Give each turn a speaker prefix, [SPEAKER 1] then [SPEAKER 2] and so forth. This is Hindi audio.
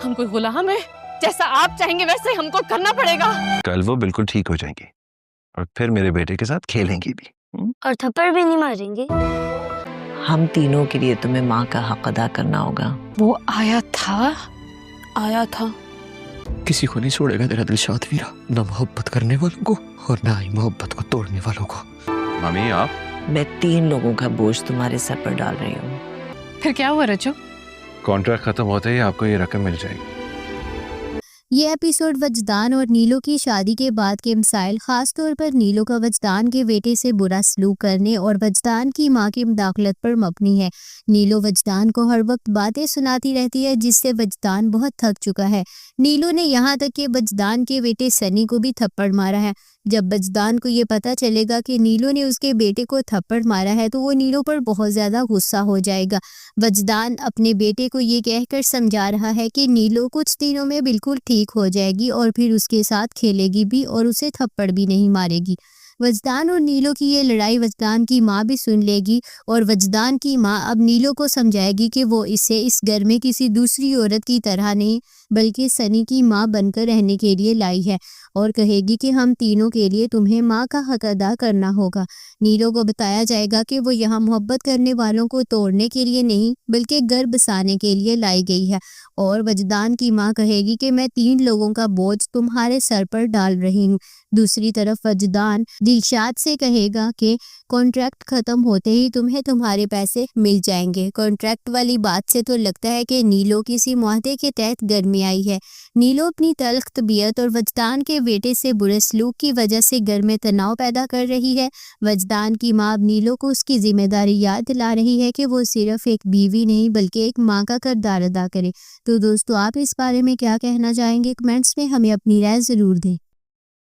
[SPEAKER 1] हम कोई गुलाम है? जैसा आप चाहेंगे वैसे हमको करना पड़ेगा।
[SPEAKER 2] कल वो बिल्कुल ठीक हो जाएंगी और फिर मेरे बेटे के साथ खेलेंगी भी।
[SPEAKER 3] और थप्पड़ भी नहीं मारेंगे।
[SPEAKER 4] हम तीनों के लिए तुम्हें माँ का हक अदा करना होगा।
[SPEAKER 1] वो आया था।
[SPEAKER 5] किसी को नहीं छोड़ेगा तेरा दिलशाद वीरा, ना मोहब्बत करने वालों को और ना ही मोहब्बत को तोड़ने वालों को।
[SPEAKER 2] मामी आप?
[SPEAKER 4] मैं 3 लोगों का बोझ तुम्हारे सर पर डाल रही हूँ।
[SPEAKER 1] फिर क्या हुआ रजो?
[SPEAKER 2] कॉन्ट्रैक्ट खत्म होते ही आपको ये रकम मिल जाएगी।
[SPEAKER 6] ये एपिसोड वजदान और नीलो की शादी के बाद के मसाइल, खास तौर पर नीलो का वजदान के बेटे से बुरा सलूक करने और वजदान की मां की मुदाखलत पर मबनी है। नीलो वजदान को हर वक्त बातें सुनाती रहती है जिससे वजदान बहुत थक चुका है। नीलो ने यहाँ तक कि वजदान के बेटे सनी को भी थप्पड़ मारा है। जब वजदान को ये पता चलेगा कि नीलो ने उसके बेटे को थप्पड़ मारा है तो वो नीलो पर बहुत ज़्यादा गुस्सा हो जाएगा। वजदान अपने बेटे को ये कहकर समझा रहा है कि नीलो कुछ दिनों में बिल्कुल ठीक हो जाएगी और फिर उसके साथ खेलेगी भी और उसे थप्पड़ भी नहीं मारेगी। वजदान और नीलो की ये लड़ाई वजदान की माँ भी सुन लेगी और वजदान की माँ अब नीलो को समझाएगी कि वो इसे इस घर में किसी दूसरी औरत की तरह नहीं बल्कि सनी की माँ बनकर रहने के लिए लाई है और कहेगी कि हम तीनों के लिए तुम्हें माँ का हक अदा करना होगा। नीलो को बताया जाएगा कि वो यहाँ मोहब्बत करने वालों को तोड़ने के लिए नहीं बल्कि घर बसाने के लिए लाई गई है और वजदान की माँ कहेगी कि मैं 3 लोगों का बोझ तुम्हारे सर पर डाल रही हूँ। दूसरी तरफ वजदान दिलशाद से कहेगा कि कॉन्ट्रैक्ट खत्म होते ही तुम्हें तुम्हारे पैसे मिल जाएंगे। कॉन्ट्रैक्ट वाली बात से तो लगता है कि नीलो किसी मुआहदे के तहत घर में आई है। नीलो अपनी तल्ख तबीयत और वजदान के बेटे से बुरे सलूक की वजह से घर में तनाव पैदा कर रही है। वजदान की माँ अब नीलो को उसकी जिम्मेदारी याद दिला रही है कि वो सिर्फ एक बीवी नहीं बल्कि एक माँ का किरदार अदा करे। तो दोस्तों, आप इस बारे में क्या कहना चाहेंगे? कमेंट्स में हमें अपनी राय ज़रूर दें।